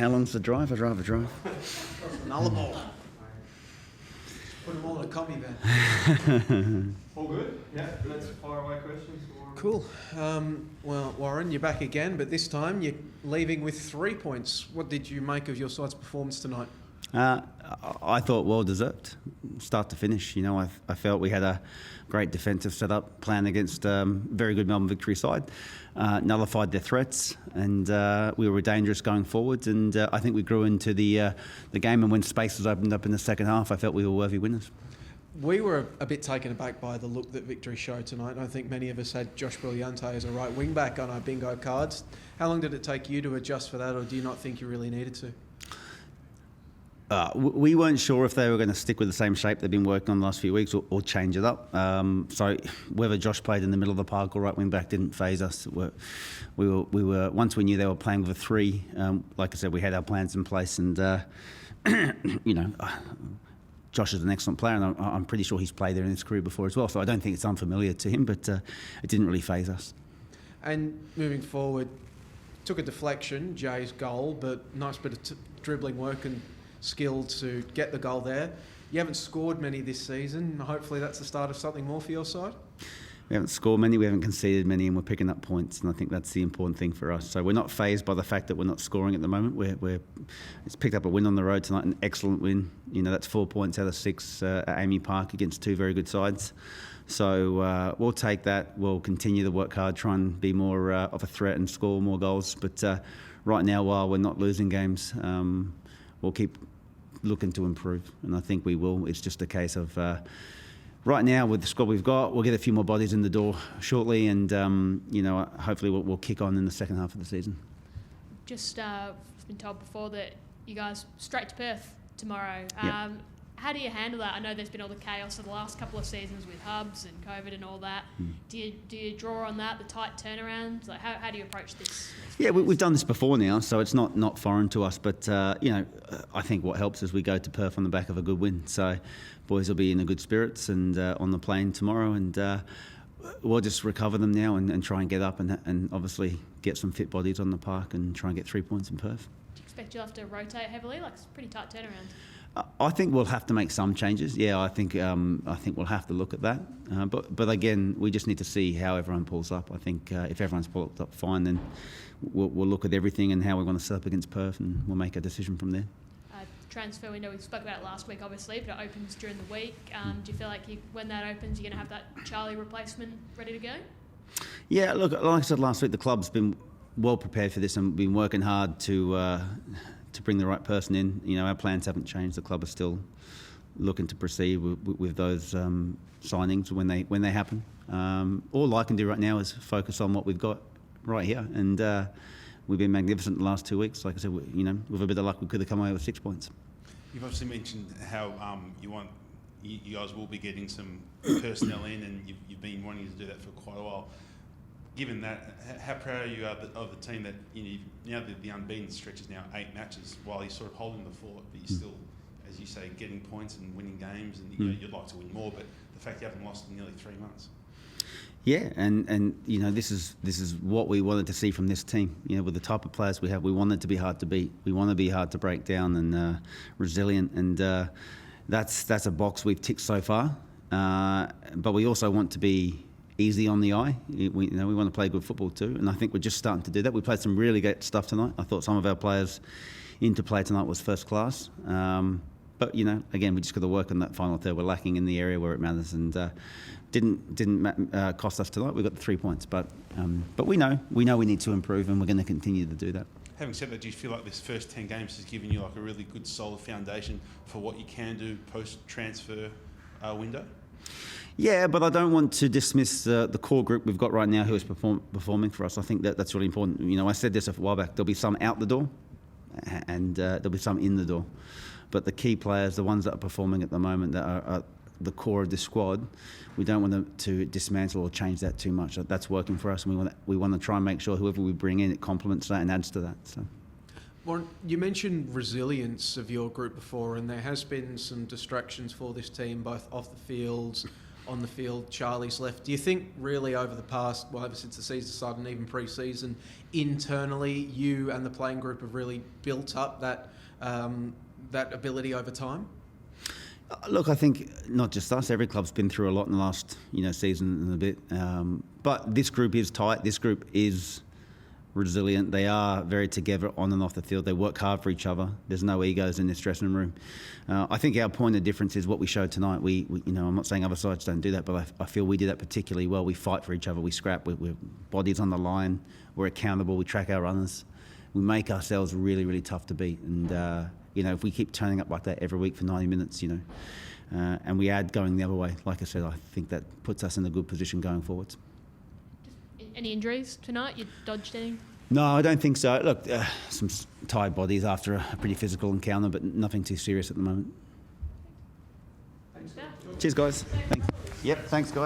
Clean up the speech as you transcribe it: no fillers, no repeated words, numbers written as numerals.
How long's the drive? I'd rather drive. Another ball. Put them all in a commie van. All good? Yeah, let's fire away questions. Cool. Well, Warren, you're back again, but this time you're leaving with 3 points. What did you make of your side's performance tonight? I thought well deserved, start to finish. I felt we had a great defensive setup, playing against very good Melbourne Victory side, nullified their threats, and we were dangerous going forwards. And I think we grew into the game, and when spaces opened up in the second half, I felt we were worthy winners. We were a bit taken aback by the look that Victory showed tonight. I think many of us had Josh Brilliante as a right wing back on our bingo cards. How long did it take you to adjust for that, or do you not think you really needed to? We weren't sure if they were going to stick with the same shape they've been working on the last few weeks or change it up. So whether Josh played in the middle of the park or right wing back didn't faze us. We were once we knew they were playing with a three. Like I said, we had our plans in place, and Josh is an excellent player, and I'm pretty sure he's played there in his career before as well. So I don't think it's unfamiliar to him, but it didn't really faze us. And moving forward, took a deflection, Jay's goal, but nice bit of dribbling work and skill to get the goal there. You haven't scored many this season. Hopefully that's the start of something more for your side. We haven't scored many, we haven't conceded many, and we're picking up points, and I think that's the important thing for us. So we're not fazed by the fact that we're not scoring at the moment. It's picked up a win on the road tonight, an excellent win. That's 4 points out of 6 at Amy Park against 2 very good sides. So we'll take that. We'll continue to work hard, try and be more of a threat and score more goals. But right now, while we're not losing games, we'll keep looking to improve, and I think we will. It's just a case of right now with the squad we've got, we'll get a few more bodies in the door shortly, and hopefully we'll kick on in the second half of the season. Just been told before that you guys straight to Perth tomorrow. Yep. How do you handle that? I know there's been all the chaos of the last couple of seasons with hubs and COVID and all that. Do you draw on that, the tight turnarounds? Like how do you approach this? Yeah, we've done this before now, so it's not foreign to us. But I think what helps is we go to Perth on the back of a good win. So boys will be in a good spirits and on the plane tomorrow, and we'll just recover them now and try and get up and obviously get some fit bodies on the park and try and get 3 points in Perth. Do you expect you'll have to rotate heavily? Like it's a pretty tight turnaround. I think we'll have to make some changes. Yeah, I think we'll have to look at that. But again, we just need to see how everyone pulls up. I think if everyone's pulled up fine, then we'll look at everything and how we want to set up against Perth, and we'll make a decision from there. Transfer window, we spoke about it last week, obviously, but it opens during the week. Do you feel like when that opens, you're going to have that Charlie replacement ready to go? Yeah, look, like I said last week, the club's been well prepared for this and been working hard to bring the right person in. Our plans haven't changed. The club is still looking to proceed with those signings when they happen. All I can do right now is focus on what we've got right here, and we've been magnificent the last 2 weeks. Like I said, with a bit of luck, we could have come away with 6 points. You've obviously mentioned how you guys will be getting some personnel in, and you've been wanting to do that for quite a while. Given that, how proud are you of the team that now the unbeaten stretch is now 8 matches, while you're sort of holding the fort, but you're still, as you say, getting points and winning games, and you'd like to win more, but the fact you haven't lost in nearly 3 months. Yeah, and this is what we wanted to see from this team. With the type of players we have, we want it to be hard to beat. We want to be hard to break down and resilient, and that's a box we've ticked so far. But we also want to be easy on the eye. We want to play good football too, and I think we're just starting to do that. We played some really great stuff tonight. I thought some of our players' interplay tonight was first class. But again, we just got to work on that final third. We're lacking in the area where it matters, and didn't cost us tonight. We got the 3 points, but we know we need to improve, and we're going to continue to do that. Having said that, do you feel like this first 10 games has given you like a really good solid foundation for what you can do post-transfer window? Yeah, but I don't want to dismiss the core group we've got right now who is performing for us. I think that's really important. I said this a while back. There'll be some out the door, and there'll be some in the door. But the key players, the ones that are performing at the moment, that are the core of this squad, we don't want to dismantle or change that too much. That's working for us, and we want to try and make sure whoever we bring in, it complements that and adds to that. So. Warren, you mentioned resilience of your group before, and there has been some distractions for this team, both off the fields, on the field, Charlie's left. Do you think really over the past, well, ever since the season started and even pre-season, internally you and the playing group have really built up that that ability over time? Look, I think not just us. Every club's been through a lot in the last, season and a bit. But this group is tight. This group is resilient. They are very together on and off the field. They work hard for each other. There's no egos in this dressing room. I think our point of difference is what we showed tonight. We I'm not saying other sides don't do that, but I feel we do that particularly well. We fight for each other. We scrap. We're bodies on the line. We're accountable. We track our runners. We make ourselves really, really tough to beat. And if we keep turning up like that every week for 90 minutes, and we add going the other way, like I said, I think that puts us in a good position going forwards. Any injuries tonight? You dodged any? No, I don't think so. Look, some tired bodies after a pretty physical encounter, but nothing too serious at the moment. Thanks. Cheers, guys. Thanks. Yep, thanks, guys.